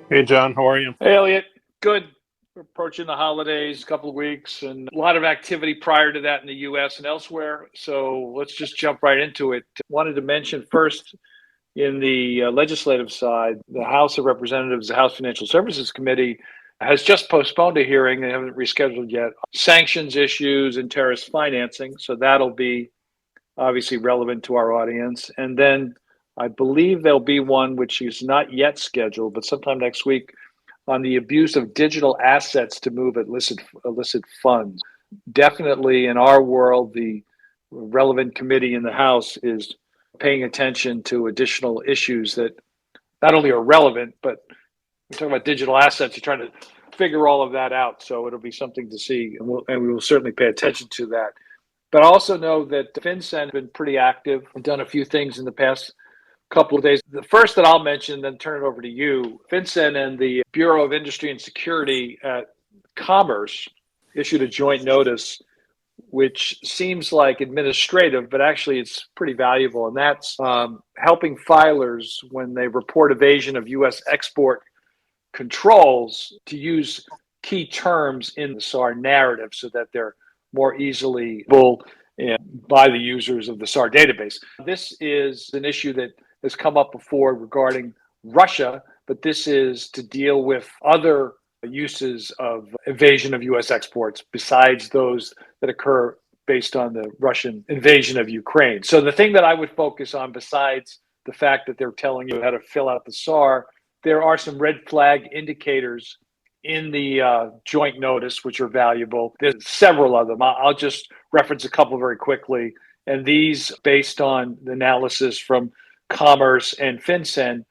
Hey, John, how are you? Hey, Elliot. Good. We're approaching the holidays, a couple of weeks, and a lot of activity prior to that in the U.S. and elsewhere. So let's just jump right into it. Wanted to mention first in the legislative side, the House of Representatives, the House Financial Services Committee has just postponed a hearing. They haven't rescheduled yet. Sanctions issues and terrorist financing. So that'll be obviously relevant to our audience. And then I believe there'll be one which is not yet scheduled, but sometime next week on the abuse of digital assets to move illicit funds. Definitely in our world, the relevant committee in the House is paying attention to additional issues that not only are relevant, but we're talking about digital assets. You're trying to figure all of that out. So it'll be something to see, and we will certainly pay attention to that. But I also know that FinCEN has been pretty active and done a few things in the past couple of days. The first that I'll mention, then turn it over to you. FinCEN and the Bureau of Industry and Security at Commerce issued a joint notice, which seems like administrative, but actually it's pretty valuable. And that's helping filers when they report evasion of U.S. export controls to use key terms in the SAR narrative so that they're more easily by the users of the SAR database. This is an issue that has come up before regarding Russia, but this is to deal with other uses of evasion of U.S. exports besides those that occur based on the Russian invasion of Ukraine. So the thing that I would focus on, besides the fact that they're telling you how to fill out the SAR, there are some red flag indicators in the joint notice, which are valuable. There's several of them. I'll just reference a couple very quickly. And these, based on the analysis from Commerce and FinCEN,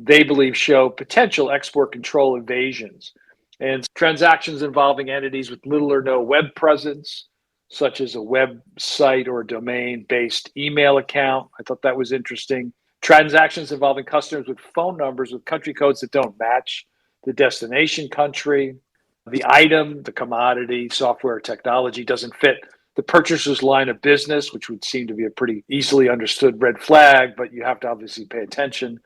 they believe show potential export control evasions and transactions involving entities with little or no web presence, such as a website or a domain-based email account. I thought that was interesting. Transactions involving customers with phone numbers with country codes that don't match the destination country. The item, the commodity, software, technology doesn't fit the purchaser's line of business, which would seem to be a pretty easily understood red flag, but you have to obviously pay attention.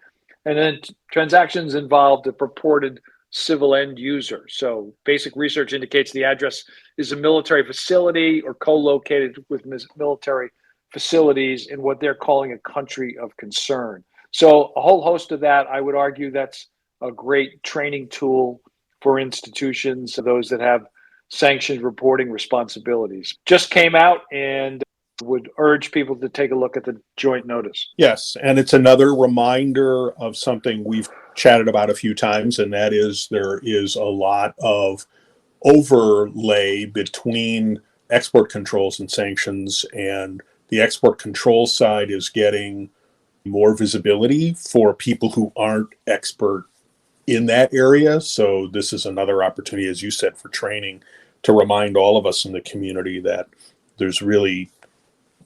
And then transactions involved a purported civil end user. So basic research indicates the address is a military facility or co-located with military facilities in what they're calling a country of concern. So a whole host of that. I would argue that's a great training tool for institutions, those that have sanctioned reporting responsibilities. Just came out, and would urge people to take a look at the joint notice. Yes, and it's another reminder of something we've chatted about a few times, and that is there is a lot of overlay between export controls and sanctions, and the export control side is getting more visibility for people who aren't expert in that area. So this is another opportunity, as you said, for training to remind all of us in the community that there's really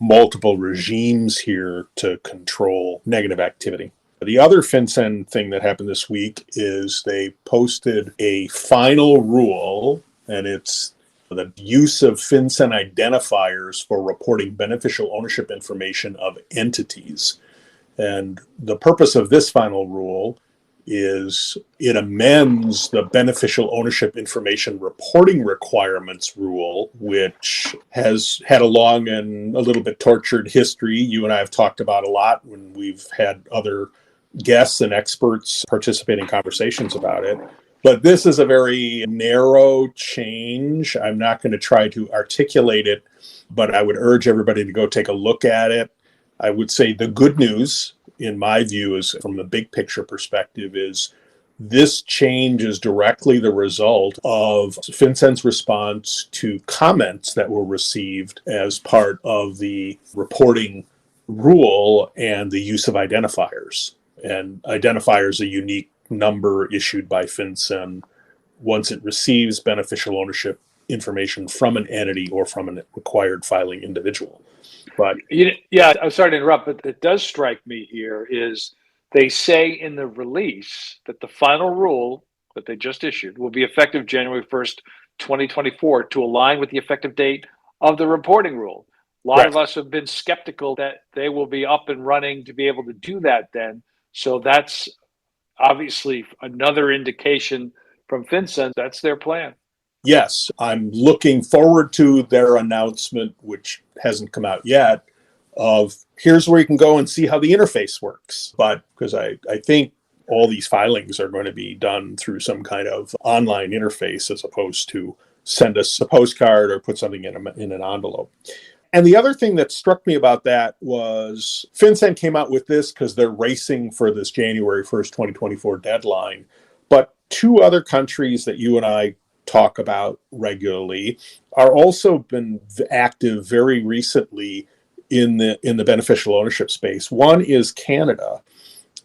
multiple regimes here to control negative activity. The other FinCEN thing that happened this week is they posted a final rule, and it's the use of FinCEN identifiers for reporting beneficial ownership information of entities. And the purpose of this final rule is it amends the beneficial ownership information reporting requirements rule, which has had a long and a little bit tortured history. You and I have talked about a lot when we've had other guests and experts participate in conversations about it. But this is a very narrow change. I'm not going to try to articulate it, but I would urge everybody to go take a look at it. I would say the good news, in my view, is from the big picture perspective, is this change is directly the result of FinCEN's response to comments that were received as part of the reporting rule and the use of identifiers. And identifiers a unique number issued by FinCEN once it receives beneficial ownership information from an entity or from a required filing individual. But yeah, I'm sorry to interrupt, but it does strike me here is they say in the release that the final rule that they just issued will be effective January 1st, 2024, to align with the effective date of the reporting rule. A lot of us have been skeptical that they will be up and running to be able to do that then. So that's obviously another indication from FinCEN that's their plan. Yes, I'm looking forward to their announcement, which hasn't come out yet, of here's where you can go and see how the interface works. But because I think all these filings are going to be done through some kind of online interface as opposed to send us a postcard or put something in an envelope. And the other thing that struck me about that was FinCEN came out with this because they're racing for this January 1st, 2024 deadline. But two other countries that you and I talk about regularly are also been active very recently in the beneficial ownership space. One is Canada,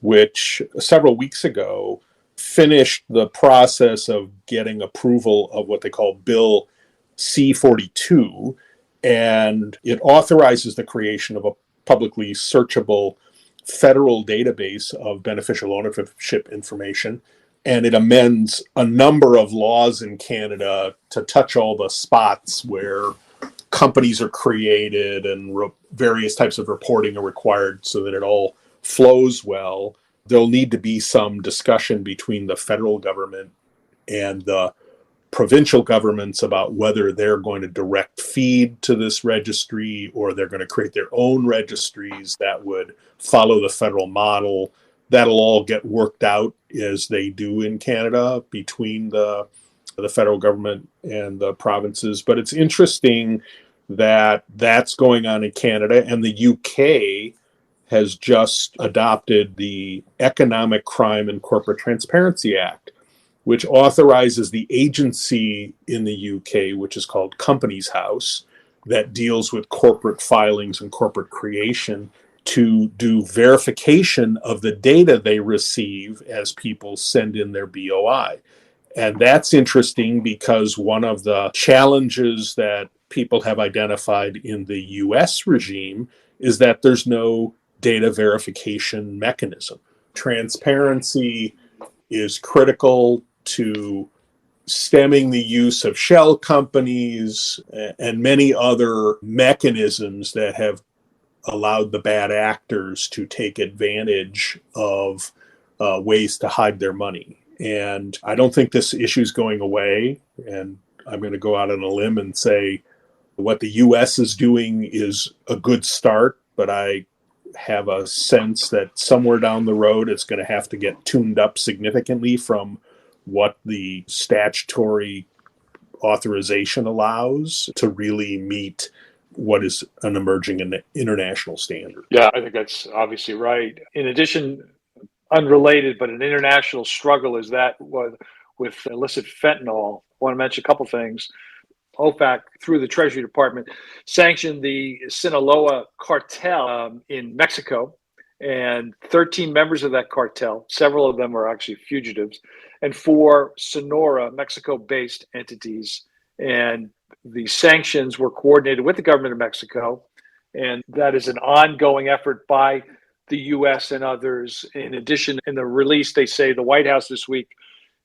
which several weeks ago finished the process of getting approval of what they call Bill C-42, and it authorizes the creation of a publicly searchable federal database of beneficial ownership information. And it amends a number of laws in Canada to touch all the spots where companies are created and various types of reporting are required so that it all flows well. There'll need to be some discussion between the federal government and the provincial governments about whether they're going to direct feed to this registry or they're going to create their own registries that would follow the federal model. That'll all get worked out as they do in Canada between the federal government and the provinces. But it's interesting that that's going on in Canada, and the UK has just adopted the Economic Crime and Corporate Transparency Act, which authorizes the agency in the UK, which is called Companies House, that deals with corporate filings and corporate creation, to do verification of the data they receive as people send in their BOI. And that's interesting because one of the challenges that people have identified in the US regime is that there's no data verification mechanism. Transparency is critical to stemming the use of shell companies and many other mechanisms that have allowed the bad actors to take advantage of ways to hide their money. And I don't think this issue is going away. And I'm going to go out on a limb and say what the U.S. is doing is a good start, but I have a sense that somewhere down the road it's going to have to get tuned up significantly from what the statutory authorization allows to really meet what is an emerging international standard. Yeah, I think that's obviously right. In addition, unrelated, but an international struggle is that with illicit fentanyl. I want to mention a couple things. OFAC, through the Treasury Department, sanctioned the Sinaloa cartel in Mexico, and 13 members of that cartel, several of them are actually fugitives, and 4 Sonora, Mexico-based entities. And the sanctions were coordinated with the government of Mexico, and that is an ongoing effort by the U.S. and others. In addition, in the release, they say the White House this week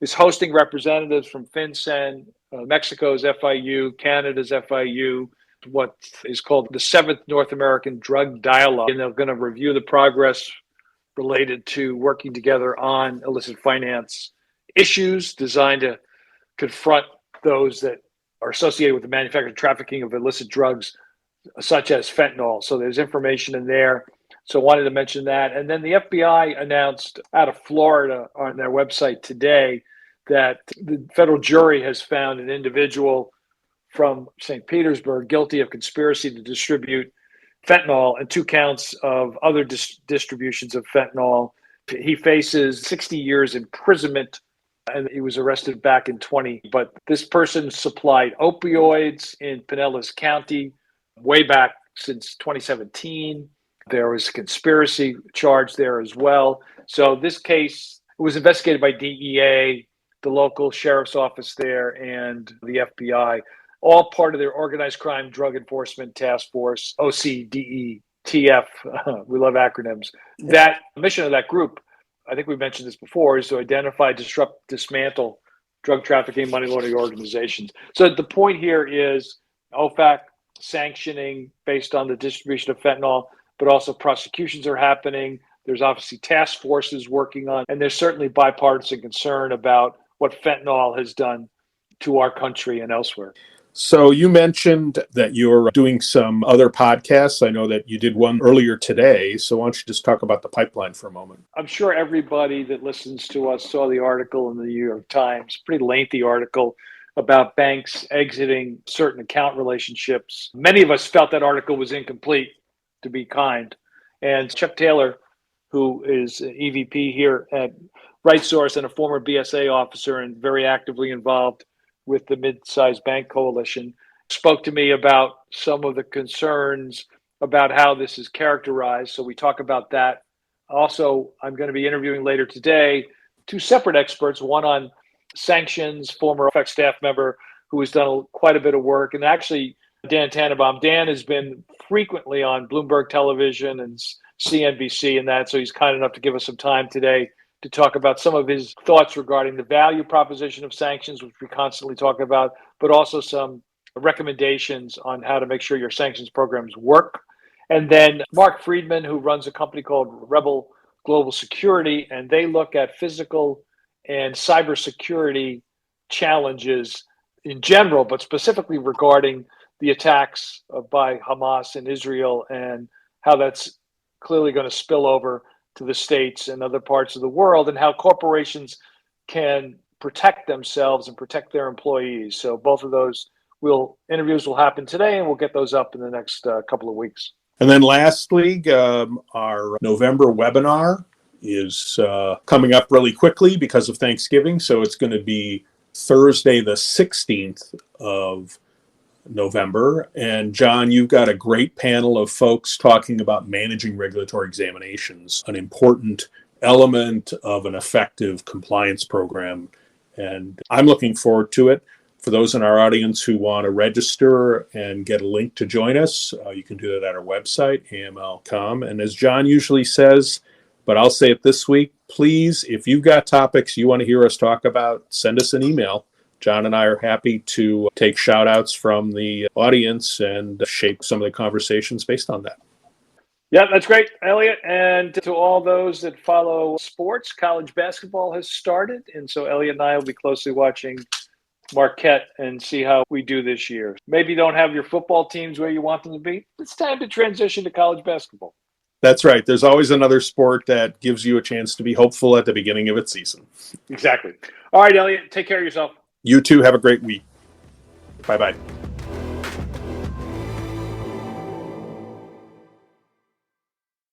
is hosting representatives from FinCEN, Mexico's FIU, Canada's FIU, what is called the 7th North American Drug Dialogue. And they're going to review the progress related to working together on illicit finance issues designed to confront those that are associated with the manufacturing and trafficking of illicit drugs, such as fentanyl. So there's information in there. So I wanted to mention that. And then the FBI announced out of Florida on their website today that the federal jury has found an individual from St. Petersburg guilty of conspiracy to distribute fentanyl and 2 counts of other distributions of fentanyl. He faces 60 years imprisonment, and he was arrested back in 2020. But this person supplied opioids in Pinellas County way back since 2017. There was a conspiracy charge there as well. So this case was investigated by DEA, the local sheriff's office there, and the FBI, all part of their Organized Crime Drug Enforcement Task Force, OCDETF. We love acronyms. That mission of that group, I think we mentioned this before, is to identify, disrupt, dismantle drug trafficking, money laundering organizations. So the point here is OFAC sanctioning based on the distribution of fentanyl, but also prosecutions are happening. There's obviously task forces working on, and there's certainly bipartisan concern about what fentanyl has done to our country and elsewhere. So you mentioned that you're doing some other podcasts. I know that you did one earlier today. So why don't you just talk about the pipeline for a moment? I'm sure everybody that listens to us saw the article in the New York Times, pretty lengthy article about banks exiting certain account relationships. Many of us felt that article was incomplete, to be kind. And Chuck Taylor, who is an EVP here at RightSource and a former BSA officer and very actively involved with the Mid-Sized Bank Coalition, spoke to me about some of the concerns about how this is characterized. So we talk about that. Also, I'm going to be interviewing later today two separate experts, one on sanctions, former OFAC staff member who has done quite a bit of work, and actually Dan Tannenbaum. Dan has been frequently on Bloomberg Television and CNBC and that, so he's kind enough to give us some time today to talk about some of his thoughts regarding the value proposition of sanctions, which we constantly talk about, but also some recommendations on how to make sure your sanctions programs work. And then Mark Friedman, who runs a company called Rebel Global Security, and they look at physical and cybersecurity challenges in general, but specifically regarding the attacks by Hamas in Israel and how that's clearly going to spill over to the States and other parts of the world, and how corporations can protect themselves and protect their employees. So both of those interviews will happen today, and we'll get those up in the next couple of weeks. And then lastly, our November webinar is coming up really quickly because of Thanksgiving. So it's going to be Thursday, the 16th of November. And John, you've got a great panel of folks talking about managing regulatory examinations, an important element of an effective compliance program. And I'm looking forward to it. For those in our audience who want to register and get a link to join us, you can do that at our website, aml.com. And as John usually says, but I'll say it this week, please, if you've got topics you want to hear us talk about, send us an email. John and I are happy to take shout outs from the audience and shape some of the conversations based on that. Yeah, that's great, Elliot. And to all those that follow sports, college basketball has started. And so Elliot and I will be closely watching Marquette and see how we do this year. Maybe you don't have your football teams where you want them to be. It's time to transition to college basketball. That's right. There's always another sport that gives you a chance to be hopeful at the beginning of its season. Exactly. All right, Elliot, take care of yourself. You too. Have a great week. Bye-bye.